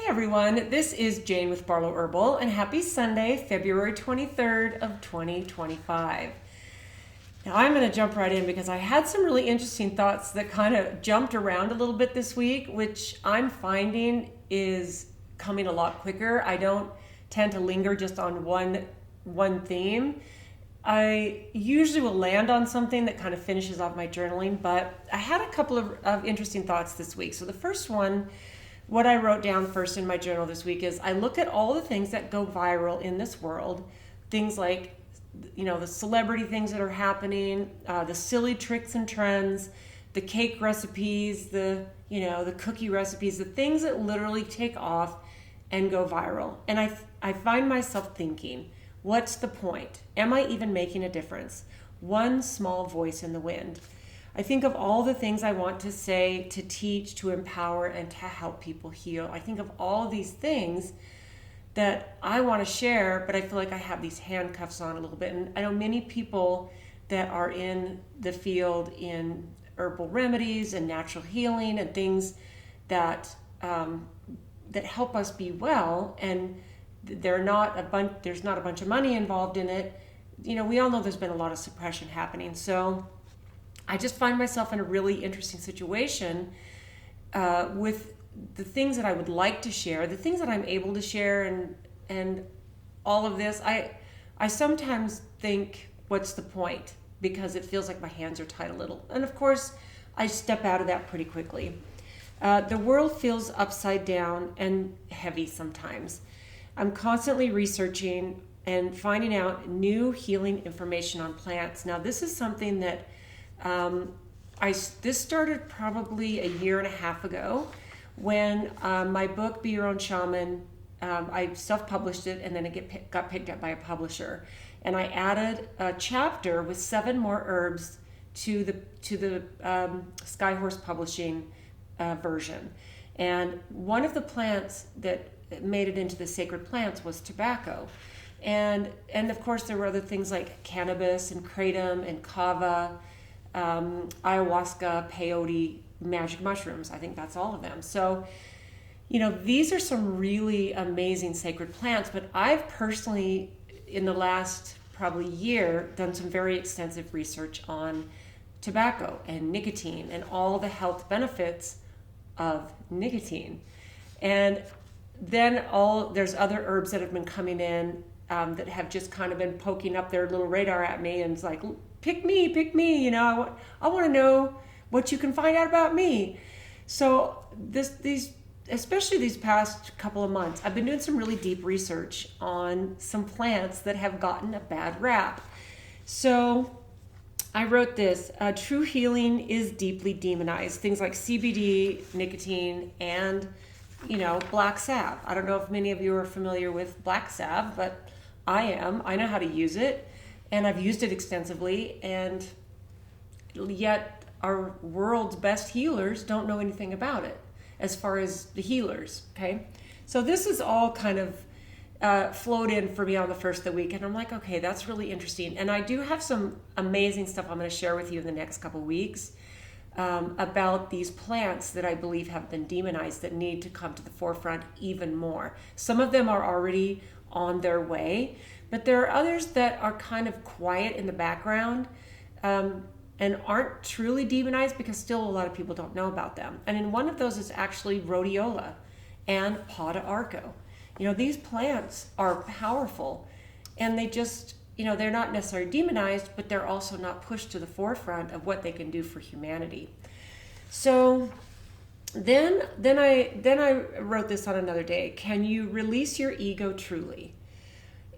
everyone, this is Jane with Barlow Herbal, and happy Sunday, February 23rd of 2025. Now I'm going to jump right in because I had some really interesting thoughts that kind of jumped around a little bit this week, which I'm finding is coming a lot quicker. I don't tend to linger just on one theme. I usually will land on something that kind of finishes off my journaling, but I had a couple of interesting thoughts this week. So the first one, what I wrote down first in my journal this week is I look at all the things that go viral in this world, things like, the celebrity things that are happening, the silly tricks and trends, the cake recipes, the cookie recipes, the things that literally take off and go viral. And I find myself thinking, what's the point? Am I even making a difference? One small voice in the wind. I think of all the things I want to say, to teach, to empower, and to help people heal. I think of all of these things that I want to share, but I feel like I have these handcuffs on a little bit. And I know many people that are in the field in herbal remedies and natural healing and things that help us be well, and there's not a bunch of money involved in it. We all know there's been a lot of suppression happening. So I just find myself in a really interesting situation with the things that I would like to share, the things that I'm able to share, and all of this. I sometimes think, what's the point? Because it feels like my hands are tied a little. And of course, I step out of that pretty quickly. The world feels upside down and heavy sometimes. I'm constantly researching and finding out new healing information on plants. Now, this is something that this started probably a year and a half ago when my book, Be Your Own Shaman, I self-published it, and then it got picked up by a publisher. And I added a chapter with 7 more herbs to the Skyhorse Publishing version. And one of the plants that made it into the sacred plants was tobacco. And of course there were other things like cannabis and kratom and kava, ayahuasca, peyote, magic mushrooms. I think that's all of them. So, these are some really amazing sacred plants, but I've personally, in the last probably year, done some very extensive research on tobacco and nicotine and all the health benefits of nicotine. And then there's other herbs that have been coming in that have just kind of been poking up their little radar at me, and it's like, pick me, I want to know what you can find out about me. So especially these past couple of months, I've been doing some really deep research on some plants that have gotten a bad rap. So I wrote this, true healing is deeply demonized. Things like CBD, nicotine, and black salve. I don't know if many of you are familiar with black salve, but I am. I know how to use it, and I've used it extensively, and yet our world's best healers don't know anything about it as far as the healers, okay? So this is all kind of flowed in for me on the first of the week, and I'm like, okay, that's really interesting. And I do have some amazing stuff I'm going to share with you in the next couple weeks about these plants that I believe have been demonized that need to come to the forefront even more. Some of them are already on their way, but there are others that are kind of quiet in the background and aren't truly demonized because still a lot of people don't know about them. And in one of those is actually rhodiola and poda arco. These plants are powerful, and they just, they're not necessarily demonized, but they're also not pushed to the forefront of what they can do for humanity. So then I wrote this on another day. Can you release your ego truly?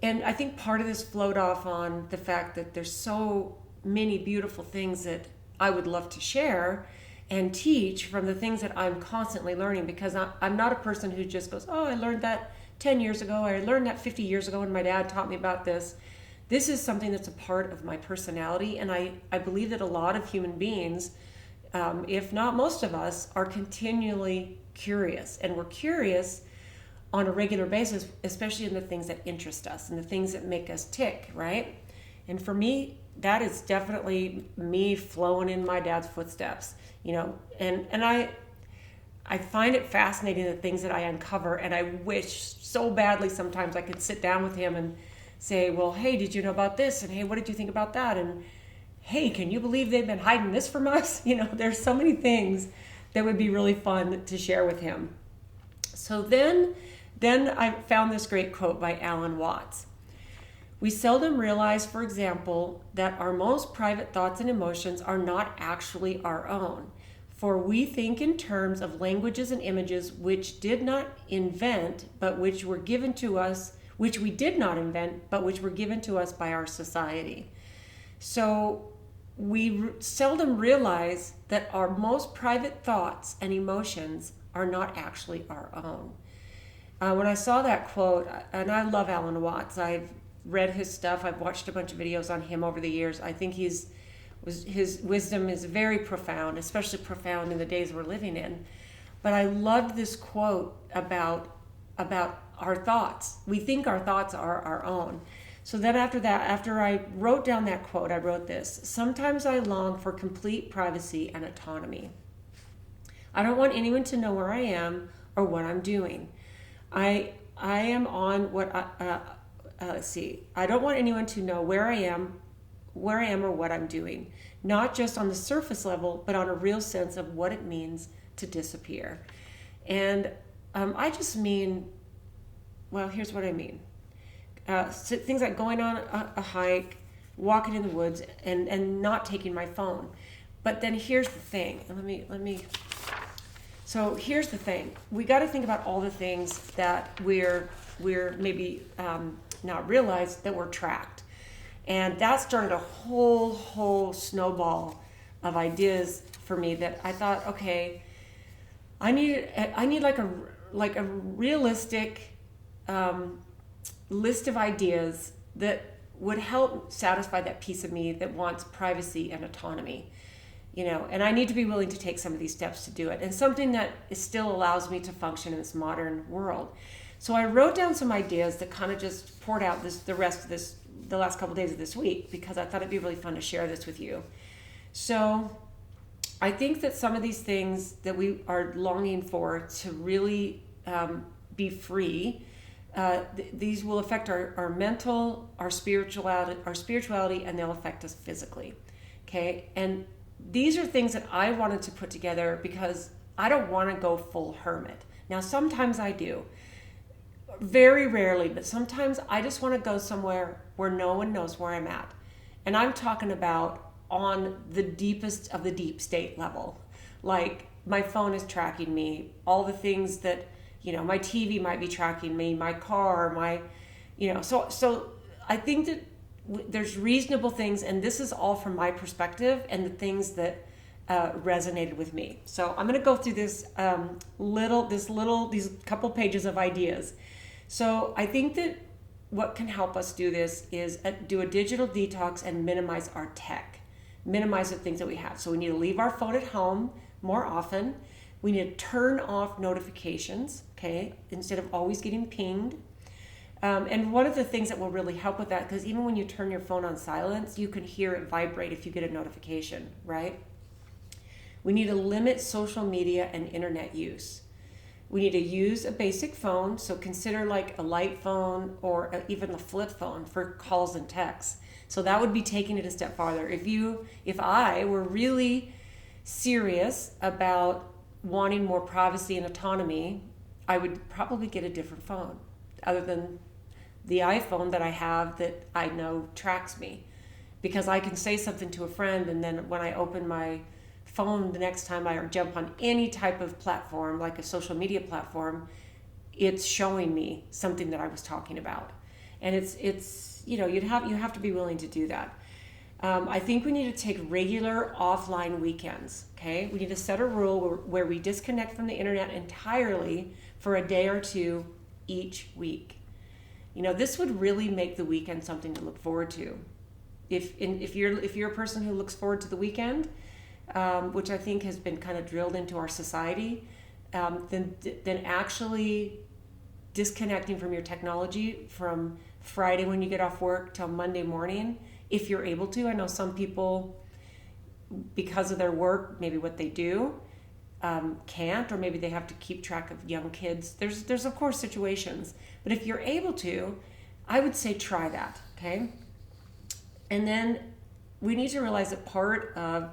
And I think part of this flowed off on the fact that there's so many beautiful things that I would love to share and teach from the things that I'm constantly learning, because I'm not a person who just goes, oh, I learned that 10 years ago, or I learned that 50 years ago when my dad taught me about this. This is something that's a part of my personality, and I believe that a lot of human beings, if not most of us, are continually curious, and we're curious on a regular basis, especially in the things that interest us and the things that make us tick, right? And for me, that is definitely me flowing in my dad's footsteps, and I find it fascinating, the things that I uncover, and I wish so badly sometimes I could sit down with him and say, well, hey, did you know about this? And hey, what did you think about that? And hey, can you believe they've been hiding this from us? There's so many things that would be really fun to share with him. So then I found this great quote by Alan Watts. We seldom realize, for example, that our most private thoughts and emotions are not actually our own. For we think in terms of languages and images which did not invent, but which were given to us, which we did not invent, but which were given to us by our society. So we seldom realize that our most private thoughts and emotions are not actually our own. When I saw that quote, and I love Alan Watts, I've read his stuff, I've watched a bunch of videos on him over the years. I think his wisdom is very profound, especially profound in the days we're living in. But I loved this quote about our thoughts. We think our thoughts are our own. So then after I wrote down that quote, I wrote this: sometimes I long for complete privacy and autonomy. I don't want anyone to know where I am or what I'm doing. I am on what I don't want anyone to know where I am or what I'm doing, not just on the surface level, but on a real sense of what it means to disappear. And I just mean, well, here's what I mean. So things like going on a hike, walking in the woods, and not taking my phone. But then here's the thing, and so here's the thing. We got to think about all the things that we're maybe not realize that we're tracked. And that started a whole snowball of ideas for me that I thought, okay, I need like a realistic list of ideas that would help satisfy that piece of me that wants privacy and autonomy. And I need to be willing to take some of these steps to do it, and something that still allows me to function in this modern world. So I wrote down some ideas that kind of just poured out the last couple of days of this week, because I thought it'd be really fun to share this with you. So I think that some of these things that we are longing for to really be free, these will affect our mental, our spirituality, and they'll affect us physically. Okay, and these are things that I wanted to put together because I don't want to go full hermit. Now, sometimes I do. Very rarely, but sometimes I just want to go somewhere where no one knows where I'm at. And I'm talking about on the deepest of the deep state level. Like, my phone is tracking me, all the things that, my TV might be tracking me, my car, so I think that there's reasonable things, and this is all from my perspective and the things that resonated with me. So I'm going to go through these couple pages of ideas. So I think that what can help us do this is do a digital detox and minimize our tech, minimize the things that we have. So we need to leave our phone at home more often. We need to turn off notifications, okay, instead of always getting pinged. And one of the things that will really help with that, because even when you turn your phone on silence, you can hear it vibrate if you get a notification, right? We need to limit social media and internet use. We need to use a basic phone, so consider like a light phone or even a flip phone for calls and texts. So that would be taking it a step farther. If I were really serious about wanting more privacy and autonomy, I would probably get a different phone other than the iPhone that I have that I know tracks me, because I can say something to a friend, and then when I open my phone the next time I jump on any type of platform, like a social media platform, it's showing me something that I was talking about. And it's you have to be willing to do that. I think we need to take regular offline weekends, okay? We need to set a rule where we disconnect from the internet entirely for a day or two each week. This would really make the weekend something to look forward to. If you're a person who looks forward to the weekend, which I think has been kind of drilled into our society, then actually disconnecting from your technology from Friday when you get off work till Monday morning, if you're able to. I know some people, because of their work, maybe what they do, can't, or maybe they have to keep track of young kids. There's of course situations, but if you're able to, I would say try that, okay? And then we need to realize that part of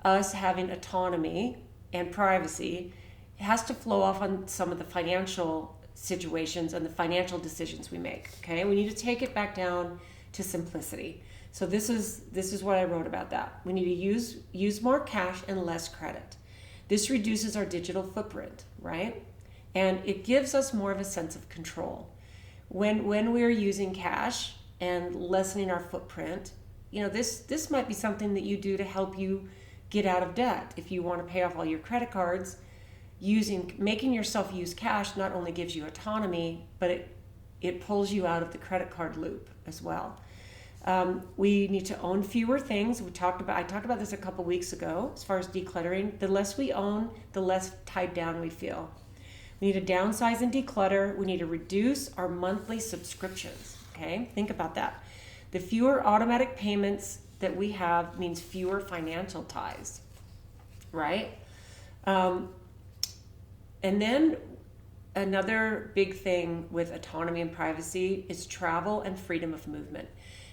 us having autonomy and privacy has to flow off on some of the financial situations and the financial decisions we make, okay? We need to take it back down to simplicity. So this is what I wrote about that. We need to use more cash and less credit. This reduces our digital footprint, right? And it gives us more of a sense of control. When we're using cash and lessening our footprint, this might be something that you do to help you get out of debt. If you want to pay off all your credit cards, making yourself use cash not only gives you autonomy, but it pulls you out of the credit card loop as well. We need to own fewer things. I talked about this a couple weeks ago as far as decluttering. The less we own, the less tied down we feel. We need to downsize and declutter. We need to reduce our monthly subscriptions. Okay, think about that. The fewer automatic payments that we have means fewer financial ties, right? And then another big thing with autonomy and privacy is travel and freedom of movement.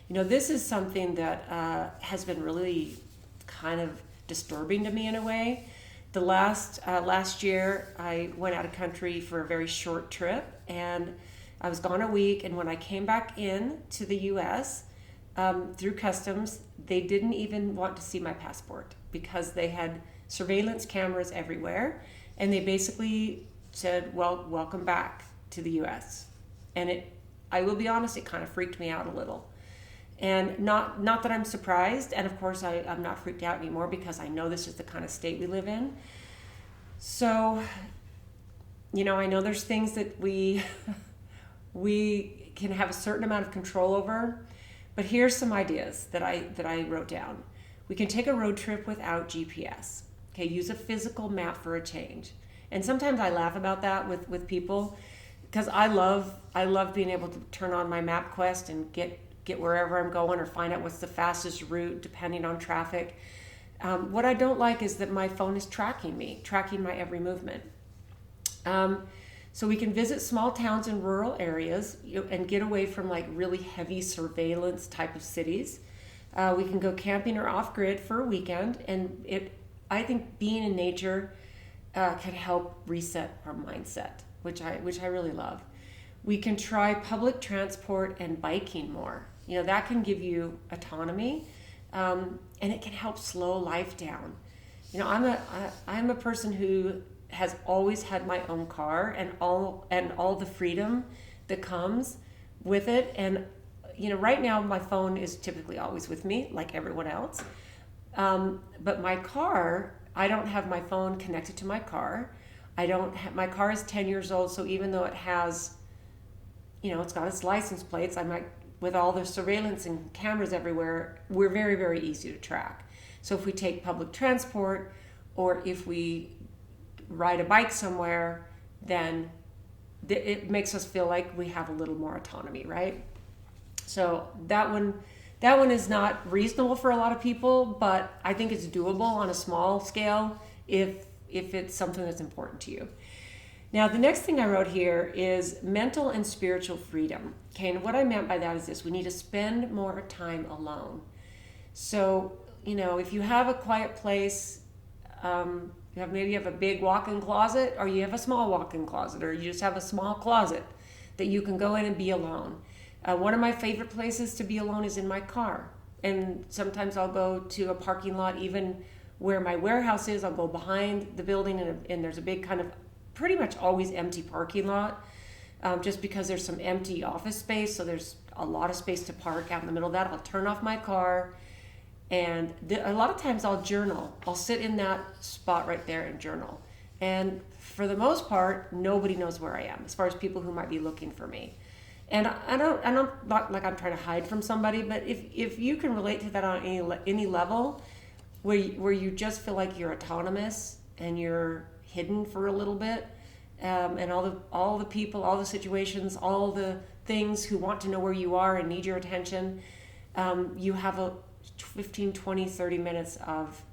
This is something that has been really kind of disturbing to me in a way. The last year, I went out of country for a very short trip, and I was gone a week. And when I came back in to the U.S. Through customs, they didn't even want to see my passport because they had surveillance cameras everywhere, and they basically said, "Well, welcome back to the U.S." And I will be honest, it kind of freaked me out a little. And not that I'm surprised, and of course I'm not freaked out anymore because I know this is the kind of state we live in. So, I know there's things that we can have a certain amount of control over, but here's some ideas that I wrote down. We can take a road trip without GPS. Okay, use a physical map for a change. And sometimes I laugh about that with people because I love being able to turn on my MapQuest and get wherever I'm going or find out what's the fastest route depending on traffic. What I don't like is that my phone is tracking my every movement. So we can visit small towns and rural areas and get away from like really heavy surveillance type of cities. We can go camping or off-grid for a weekend, and I think being in nature can help reset our mindset, which I really love. We can try public transport and biking more. That can give you autonomy, and it can help slow life down. I'm a person who has always had my own car and all the freedom that comes with it. And right now my phone is typically always with me, like everyone else. But my car, I don't have my phone connected to my car. My car is 10 years old, so even though it has, it's got its license plates, with all the surveillance and cameras everywhere, we're very, very easy to track. So if we take public transport or if we ride a bike somewhere, then it makes us feel like we have a little more autonomy, right? So that one is not reasonable for a lot of people, but I think it's doable on a small scale if it's something that's important to you. Now, the next thing I wrote here is mental and spiritual freedom. Okay, and what I meant by that is this: we need to spend more time alone. So, if you have a quiet place, maybe you have a big walk-in closet, or you have a small walk-in closet, or you just have a small closet that you can go in and be alone. One of my favorite places to be alone is in my car. And sometimes I'll go to a parking lot, even where my warehouse is. I'll go behind the building, and there's a big kind of pretty much always empty parking lot, just because there's some empty office space. So there's a lot of space to park out in the middle of that. I'll turn off my car, and a lot of times I'll journal. I'll sit in that spot right there and journal. And for the most part, nobody knows where I am as far as people who might be looking for me. And I don't not like I'm trying to hide from somebody, but if you can relate to that on any level, where you just feel like you're autonomous and you're hidden for a little bit, and all the people, all the situations, all the things who want to know where you are and need your attention, you have a 15, 20, 30 minutes of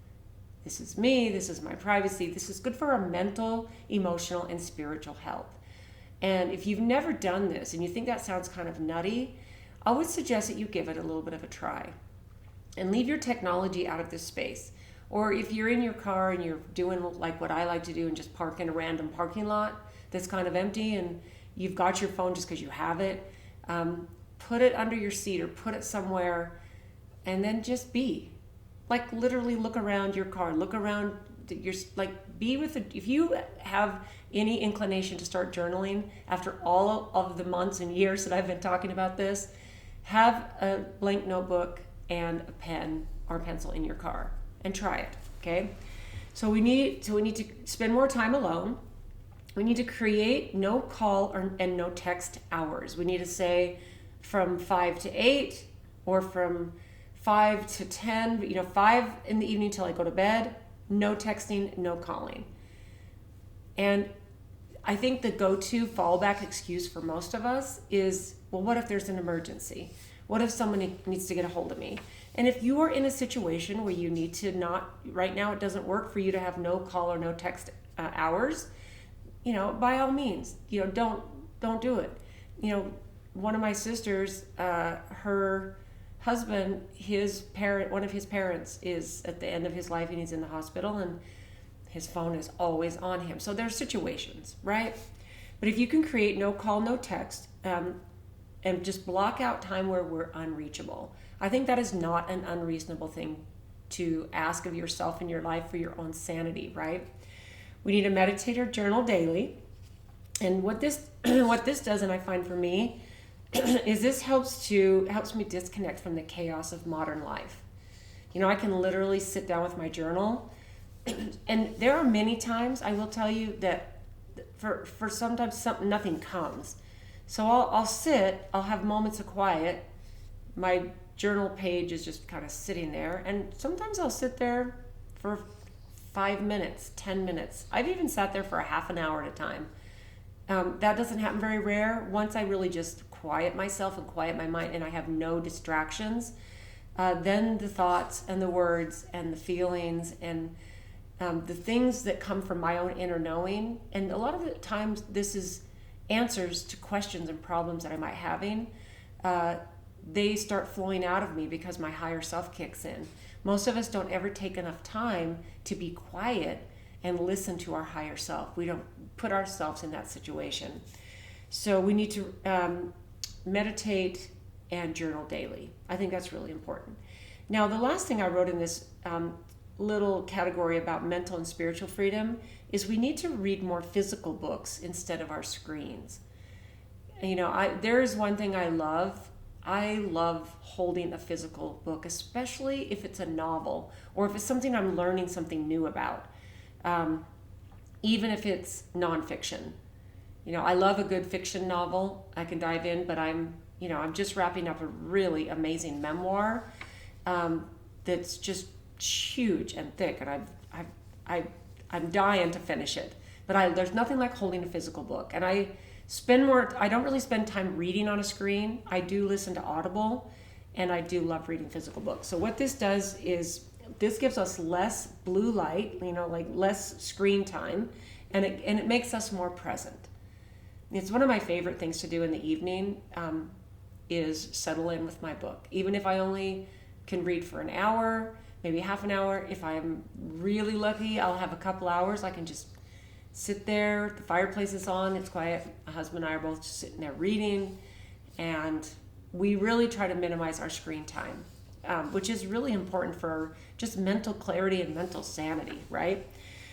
This is me, this is my privacy, this is good for our mental, emotional, and spiritual health. And if you've never done this and you think that sounds kind of nutty, I would suggest that you give it a little bit of a try and leave your technology out of this space. Or if you're in your car and you're doing like what I like to do and just park in a random parking lot that's kind of empty and you've got your phone just because you have it, put it under your seat or put it somewhere and then just be. Like literally look around your car, look around your, like be with it. If you have any inclination to start journaling after all of the months and years that I've been talking about this, have a blank notebook and a pen or pencil in your car and try it, okay? So we need to spend more time alone. We need to create no call and no text hours. We need to say from 5 to 8 or from 5 to 10, 5 in the evening till I go to bed, no texting, no calling. And I think the go-to fallback excuse for most of us is, well, what if there's an emergency? What if someone needs to get a hold of me? And if you are in a situation where you need to not, right now it doesn't work for you to have no call or no text hours, by all means, don't do it. One of my sisters, her husband, one of his parents is at the end of his life and he's in the hospital and his phone is always on him. So there's situations, right? But if you can create no call, no text, and just block out time where we're unreachable, I think that is not an unreasonable thing to ask of yourself in your life for your own sanity, right? We need to meditate or journal daily. And what this does, and I find for me, is this helps me disconnect from the chaos of modern life. I can literally sit down with my journal, and there are many times, I will tell you, that for sometimes nothing comes. So I'll sit, I'll have moments of quiet. My journal page is just kind of sitting there, and sometimes I'll sit there for 5 minutes, 10 minutes. I've even sat there for a half an hour at a time. That doesn't happen very rare. Once I really just quiet myself and quiet my mind and I have no distractions, then the thoughts and the words and the feelings and the things that come from my own inner knowing, and a lot of the times this is answers to questions and problems that I might having, they start flowing out of me because my higher self kicks in. Most of us don't ever take enough time to be quiet and listen to our higher self. We don't put ourselves in that situation. So we need to meditate and journal daily. I think that's really important. Now, the last thing I wrote in this little category about mental and spiritual freedom is we need to read more physical books instead of our screens. There is one thing I love. I love holding a physical book, especially if it's a novel or if it's something I'm learning something new about, even if it's nonfiction. I love a good fiction novel. I can dive in, but I'm just wrapping up a really amazing memoir that's just huge and thick, and I'm dying to finish it. But there's nothing like holding a physical book. And I don't really spend time reading on a screen. I do listen to Audible, and I do love reading physical books. So what this does is this gives us less blue light, like less screen time, and it makes us more present. It's one of my favorite things to do in the evening, is settle in with my book. Even if I only can read for an hour, maybe half an hour. If I'm really lucky, I'll have a couple hours. I can just sit there, the fireplace is on, it's quiet. My husband and I are both just sitting there reading, and we really try to minimize our screen time, which is really important for just mental clarity and mental sanity, right?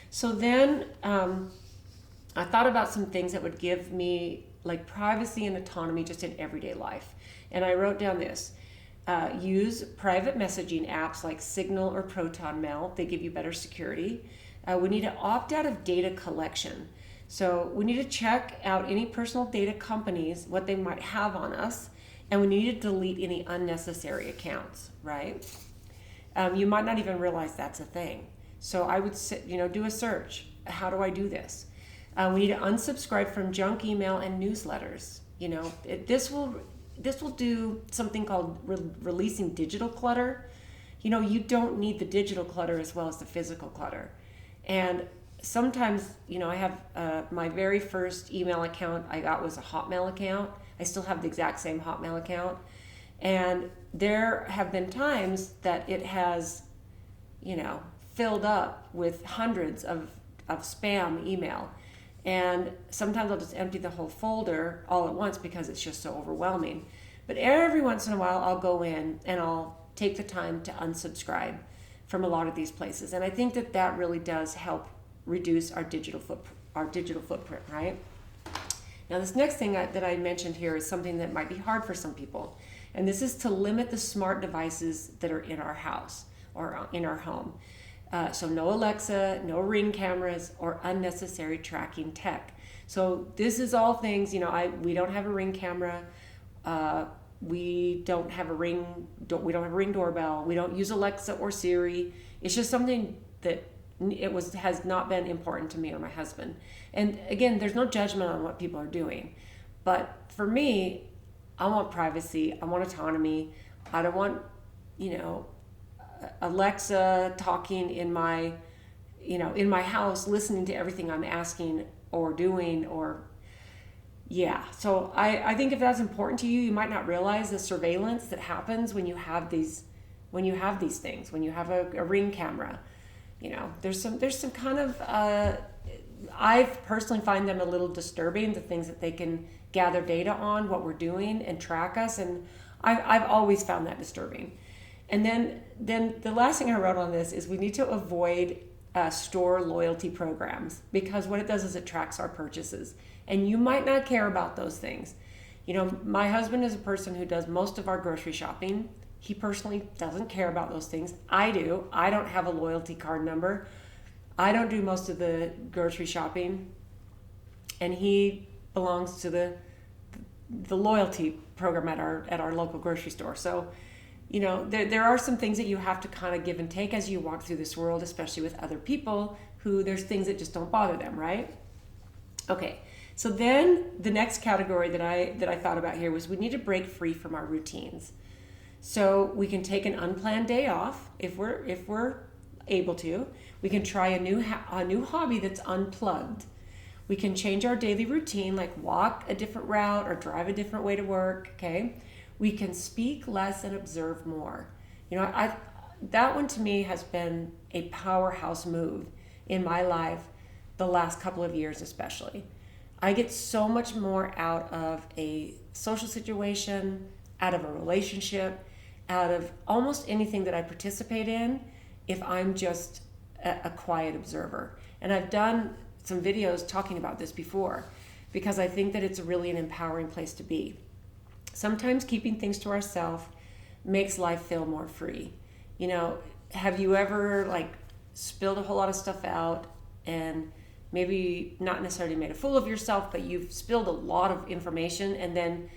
So then I thought about some things that would give me like privacy and autonomy just in everyday life. And I wrote down this. Use private messaging apps like Signal or Proton Mail. They give you better security. We need to opt out of data collection. So we need to check out any personal data companies, what they might have on us, and we need to delete any unnecessary accounts, right? You might not even realize that's a thing. So I would do a search. How do I do this? We need to unsubscribe from junk email and newsletters. This will do something called releasing digital clutter. you don't need the digital clutter as well as the physical clutter. And sometimes, I have my very first email account I got was a Hotmail account. I still have the exact same Hotmail account. And there have been times that it has, filled up with hundreds of spam email. And sometimes I'll just empty the whole folder all at once because it's just so overwhelming. But every once in a while, I'll go in and I'll take the time to unsubscribe from a lot of these places. And I think that really does help reduce our digital footprint, right? Now, this next thing that I mentioned here is something that might be hard for some people. And this is to limit the smart devices that are in our house or in our home. So no Alexa, no Ring cameras, or unnecessary tracking tech. So this is all things, we don't have a Ring camera. We don't have a Ring doorbell. We don't use Alexa or Siri. It's just something that has not been important to me or my husband. And again, there's no judgment on what people are doing. But for me, I want privacy. I want autonomy. I don't want, Alexa talking in my house, listening to everything I'm asking or doing So I think if that's important to you, you might not realize the surveillance that happens when you have these things, when you have a Ring camera. There's some kind of, I personally find them a little disturbing, the things that they can gather data on, what we're doing, and track us. And I've always found that disturbing. And then the last thing I wrote on this is we need to avoid store loyalty programs, because what it does is it tracks our purchases. And you might not care about those things. My husband is a person who does most of our grocery shopping. He personally doesn't care about those things. I do. I don't have a loyalty card number. I don't do most of the grocery shopping. And he belongs to the loyalty program at our local grocery store. So, there are some things that you have to kind of give and take as you walk through this world, especially with other people who there's things that just don't bother them, right? Okay. So then the next category that I thought about here was we need to break free from our routines. So we can take an unplanned day off if we're able to. We can try a new hobby that's unplugged. We can change our daily routine, like walk a different route or drive a different way to work. Okay. We can speak less and observe more. That one to me has been a powerhouse move in my life the last couple of years, especially. I get so much more out of a social situation, out of a relationship, out of almost anything that I participate in if I'm just a quiet observer. And I've done some videos talking about this before because I think that it's really an empowering place to be. Sometimes keeping things to ourselves makes life feel more free. Have you ever spilled a whole lot of stuff out and maybe not necessarily made a fool of yourself, but you've spilled a lot of information and then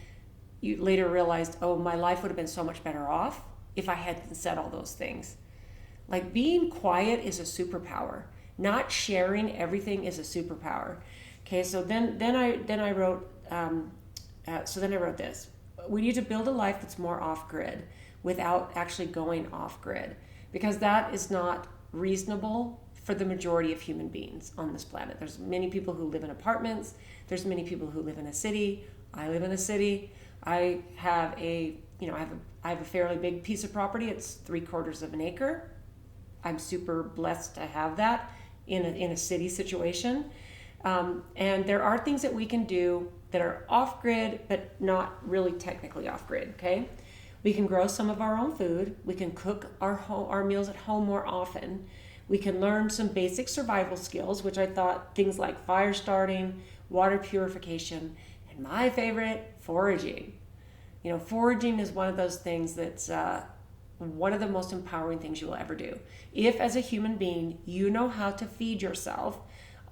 you later realized, oh, my life would have been so much better off if I hadn't said all those things. Being quiet is a superpower. Not sharing everything is a superpower. Okay, so then I wrote this. We need to build a life that's more off-grid without actually going off-grid, because that is not reasonable for the majority of human beings on this planet. There's many people who live in apartments. There's many people who live in a city. I live in a city. I have a fairly big piece of property. It's 3/4 of an acre. I'm super blessed to have that in a city situation. And there are things that we can do that are off-grid, but not really technically off-grid, okay? We can grow some of our own food. We can cook our meals at home more often. We can learn some basic survival skills, which I thought things like fire starting, water purification, and my favorite, foraging. Foraging is one of those things that's one of the most empowering things you will ever do. If, as a human being, you know how to feed yourself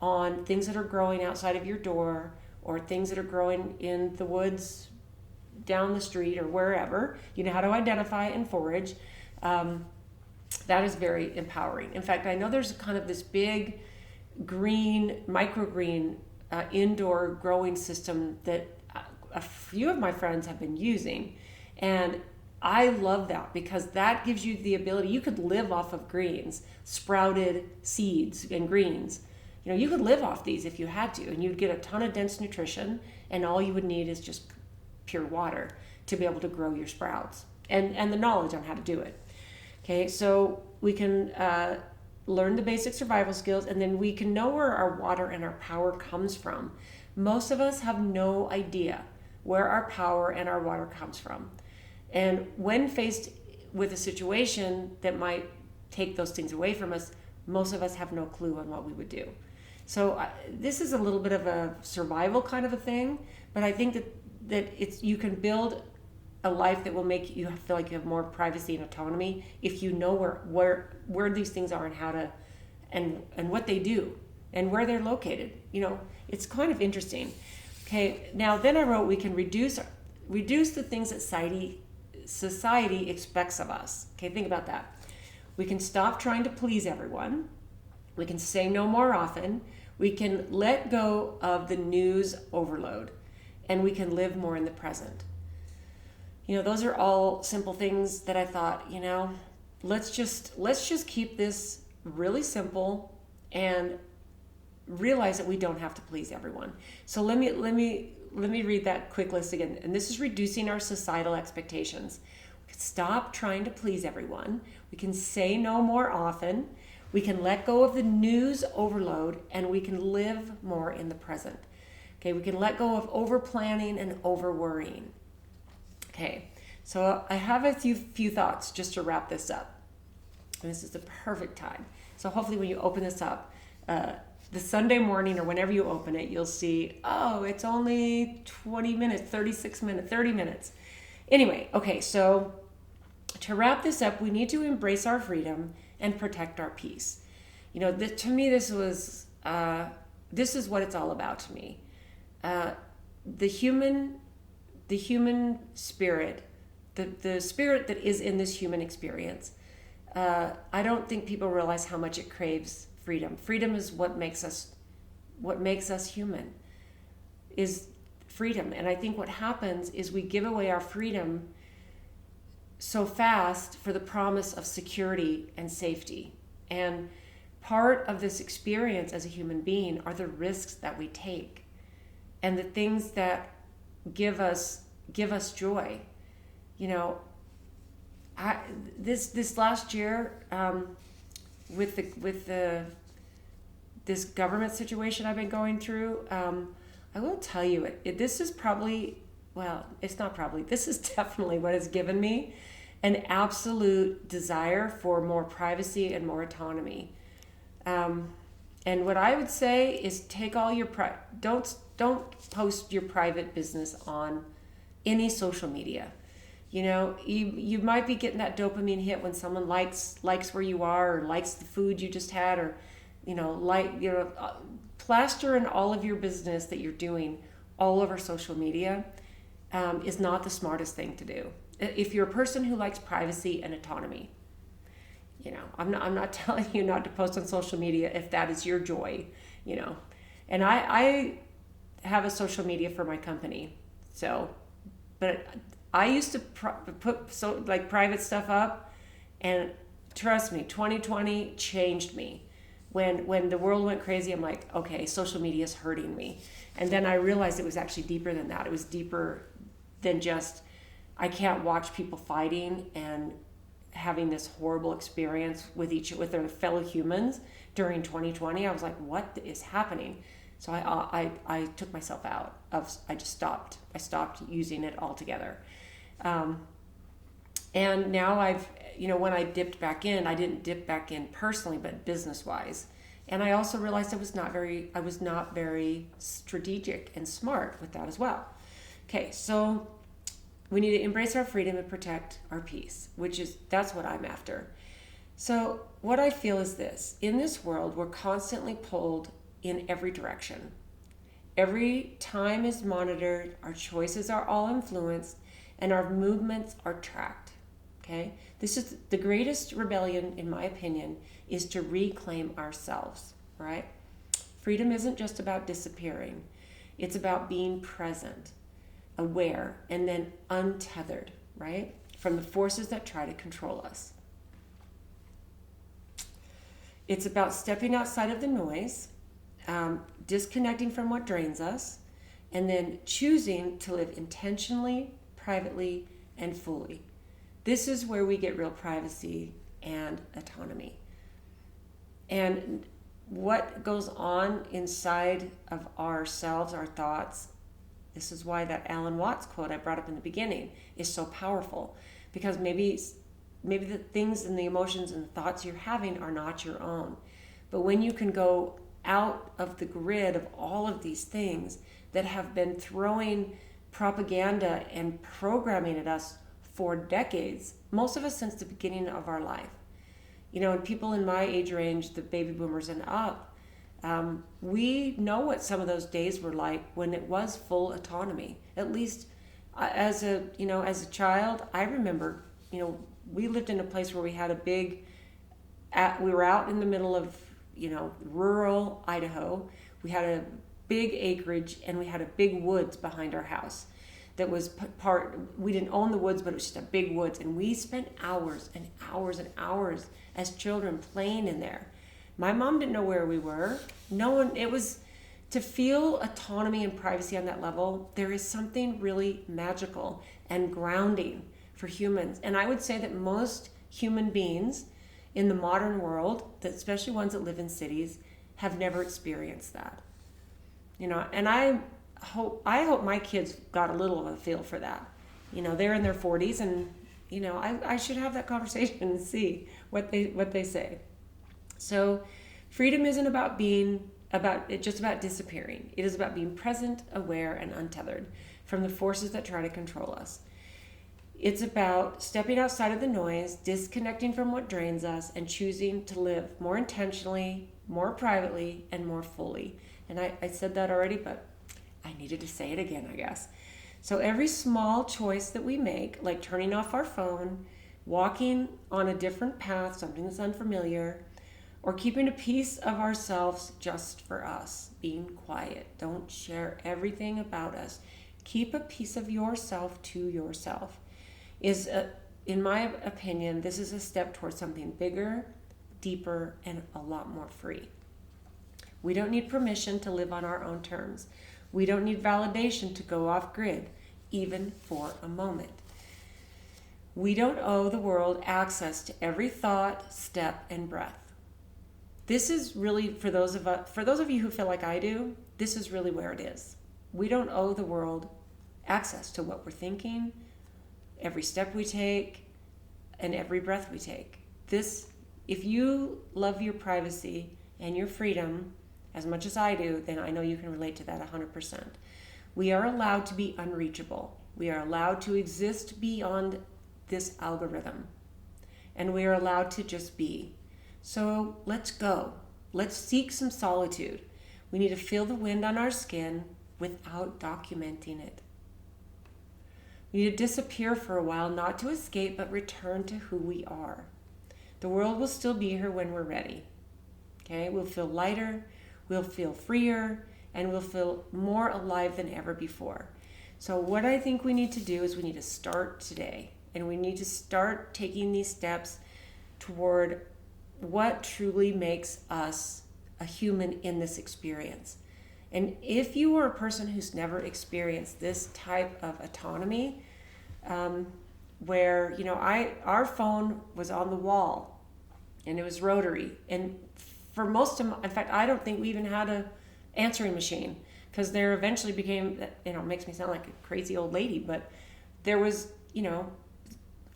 on things that are growing outside of your door or things that are growing in the woods down the street or wherever, you know how to identify and forage, that is very empowering. In fact, I know there's kind of this big microgreen indoor growing system that a few of my friends have been using. And I love that because that gives you the ability, you could live off of greens, sprouted seeds and greens. You know, you could live off these if you had to, and you'd get a ton of dense nutrition, and all you would need is just pure water to be able to grow your sprouts and the knowledge on how to do it. Okay, so we can learn the basic survival skills, and then we can know where our water and our power comes from. Most of us have no idea where our power and our water comes from. And when faced with a situation that might take those things away from us, most of us have no clue on what we would do. So this is a little bit of a survival kind of a thing, but I think that it's, you can build a life that will make you feel like you have more privacy and autonomy if you know where these things are and how to and what they do and where they're located. You know, it's kind of interesting. Okay, now then I wrote we can reduce the things that society expects of us. Okay, think about that. We can stop trying to please everyone. We can say no more often. We can let go of the news overload, and we can live more in the present. You know, those are all simple things that I thought, you know, let's just keep this really simple and realize that we don't have to please everyone. So let me read that quick list again. And this is reducing our societal expectations. We can stop trying to please everyone. We can say no more often. We can let go of the news overload, and we can live more in the present. Okay, we can let go of over planning and over worrying. Okay, so I have a few thoughts just to wrap this up. And this is the perfect time. So hopefully when you open this up, the Sunday morning or whenever you open it, you'll see, oh, it's only 20 minutes, 36 minutes, 30 minutes. Anyway, okay, so to wrap this up, we need to embrace our freedom and protect our peace. You know, to me, this is what it's all about to me. The human spirit, the spirit that is in this human experience, I don't think people realize how much it craves freedom. Freedom is what makes us human, is freedom. And I think what happens is we give away our freedom so fast for the promise of security and safety. And part of this experience as a human being are the risks that we take and the things that give us joy. You know, this last year, with this government situation I've been going through, I will tell you this is probably, well, it's not probably, this is definitely what has given me an absolute desire for more privacy and more autonomy. And what I would say is take all your don't post your private business on any social media. You know, you might be getting that dopamine hit when someone likes where you are or likes the food you just had, or plaster in all of your business that you're doing all over social media is not the smartest thing to do. If you're a person who likes privacy and autonomy, you know, I'm not telling you not to post on social media if that is your joy, you know. And I have a social media for my company, but I used to put private stuff up, and trust me, 2020 changed me. When the world went crazy, I'm like, okay, social media is hurting me. And then I realized it was actually deeper than that. It was deeper than just, I can't watch people fighting and having this horrible experience with their fellow humans during 2020. I was like, what is happening? So I took myself out of, I stopped using it altogether. And now when I dipped back in, I didn't dip back in personally, but business wise. And I also realized I was not very strategic and smart with that as well. Okay. So we need to embrace our freedom and protect our peace, that's what I'm after. So what I feel is this: in this world, we're constantly pulled in every direction. Every time is monitored, our choices are all influenced, and our movements are tracked. Okay? This is the greatest rebellion, in my opinion, is to reclaim ourselves, right? Freedom isn't just about disappearing. It's about being present, aware, and then untethered, right? from the forces that try to control us. It's about stepping outside of the noise, disconnecting from what drains us, and then choosing to live intentionally, privately, and fully. This is where we get real privacy and autonomy. And what goes on inside of ourselves, our thoughts, this is why that Alan Watts quote I brought up in the beginning is so powerful, because maybe the things and the emotions and the thoughts you're having are not your own. But when you can go out of the grid of all of these things that have been throwing propaganda and programming at us for decades, most of us since the beginning of our life. And people in my age range, the baby boomers and up, we know what some of those days were like when it was full autonomy. At least as a child, I remember, we lived in a place where we had we were out in the middle of, rural Idaho. We had a big acreage and we had a big woods behind our house that was we didn't own the woods, but it was just a big woods. And we spent hours and hours and hours as children playing in there. My mom didn't know where we were. No one, it was to feel autonomy and privacy on that level. There is something really magical and grounding for humans. And I would say that most human beings in the modern world, especially ones that live in cities, have never experienced that. And I hope my kids got a little of a feel for that. They're in their 40s, and I should have that conversation and see what they say. So freedom isn't about just about disappearing. It is about being present, aware, and untethered from the forces that try to control us. It's about stepping outside of the noise, disconnecting from what drains us, and choosing to live more intentionally, more privately, and more fully. And I said that already, but I needed to say it again, I guess. So every small choice that we make, like turning off our phone, walking on a different path, something that's unfamiliar, or keeping a piece of ourselves just for us, being quiet. Don't share everything about us. Keep a piece of yourself to yourself. In my opinion, this is a step towards something bigger, deeper, and a lot more free. We don't need permission to live on our own terms. We don't need validation to go off grid, even for a moment. We don't owe the world access to every thought, step, and breath. This is really, for those of you who feel like I do, this is really where it is. We don't owe the world access to what we're thinking, every step we take, and every breath we take. If you love your privacy and your freedom as much as I do, then I know you can relate to that 100%. We are allowed to be unreachable. We are allowed to exist beyond this algorithm. And we are allowed to just be. So let's go. Let's seek some solitude. We need to feel the wind on our skin without documenting it. We need to disappear for a while, not to escape, but return to who we are. The world will still be here when we're ready. Okay? We'll feel lighter, we'll feel freer, and we'll feel more alive than ever before. So what I think we need to do is we need to start today, and we need to start taking these steps toward what truly makes us a human in this experience. And if you are a person who's never experienced this type of autonomy, where, our phone was on the wall and it was rotary. And for most of in fact, I don't think we even had a answering machine, because there eventually became, it makes me sound like a crazy old lady, but there was,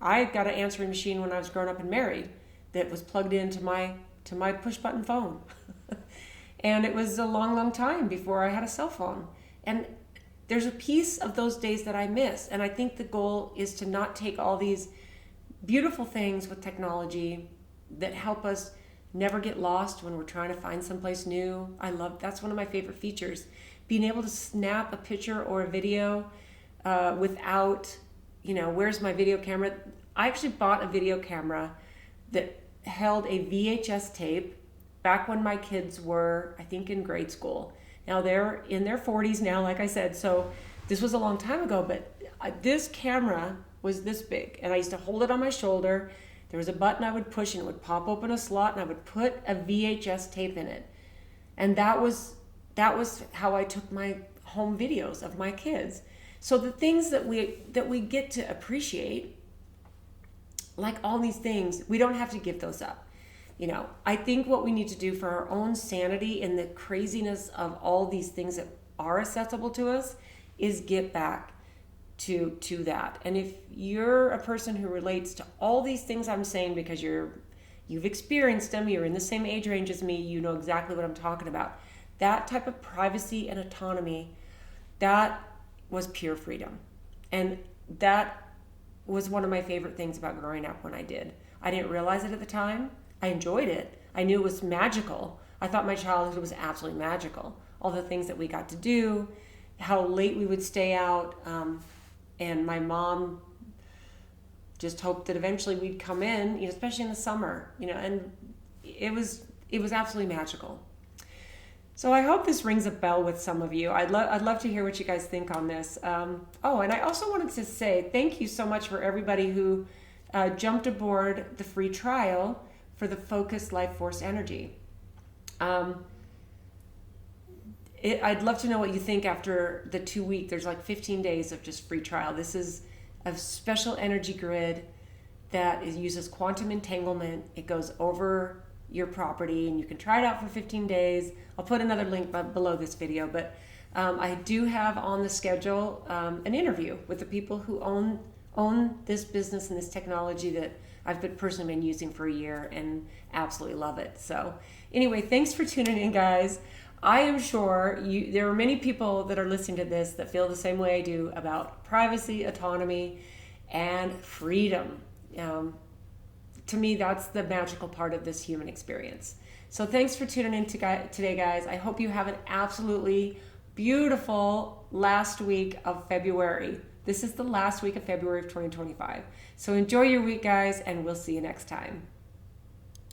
I got an answering machine when I was growing up and married that was plugged into my push button phone. And it was a long, long time before I had a cell phone. And there's a piece of those days that I miss. And I think the goal is to not take all these beautiful things with technology that help us never get lost when we're trying to find someplace new. That's one of my favorite features. Being able to snap a picture or a video without, where's my video camera? I actually bought a video camera that held a VHS tape back when my kids were, I think, in grade school. Now they're in their 40s now, like I said, so this was a long time ago, but This camera was this big, and I used to hold it on my shoulder. There was a button I would push, and it would pop open a slot, and I would put a VHS tape in it. And that was how I took my home videos of my kids. So the things that we get to appreciate, like all these things, we don't have to give those up. You know, I think what we need to do for our own sanity in the craziness of all these things that are accessible to us is get back to that. And if you're a person who relates to all these things I'm saying because you've experienced them, you're in the same age range as me, you know exactly what I'm talking about. That type of privacy and autonomy, that was pure freedom. And that was one of my favorite things about growing up when I did. I didn't realize it at the time. I enjoyed it. I knew it was magical. I thought my childhood was absolutely magical. All the things that we got to do, how late we would stay out, and my mom just hoped that eventually we'd come in, you know, especially in the summer, you know, and it was absolutely magical. So I hope this rings a bell with some of you. I'd love to hear what you guys think on this. Oh, and I also wanted to say thank you so much for everybody who jumped aboard the free trial for the Focus Life Force Energy. I'd love to know what you think after the 2 week. There's like 15 days of just free trial. This is a special energy grid that uses quantum entanglement. It goes over your property, and you can try it out for 15 days. I'll put another link below this video, but I do have on the schedule an interview with the people who own this business and this technology that I've personally been using for a year and absolutely love it. So anyway, thanks for tuning in, guys. I am sure there are many people that are listening to this that feel the same way I do about privacy, autonomy, and freedom. To me, that's the magical part of this human experience. So thanks for tuning in today, guys. I hope you have an absolutely beautiful last week of February. This is the last week of February of 2025. So enjoy your week, guys, and we'll see you next time.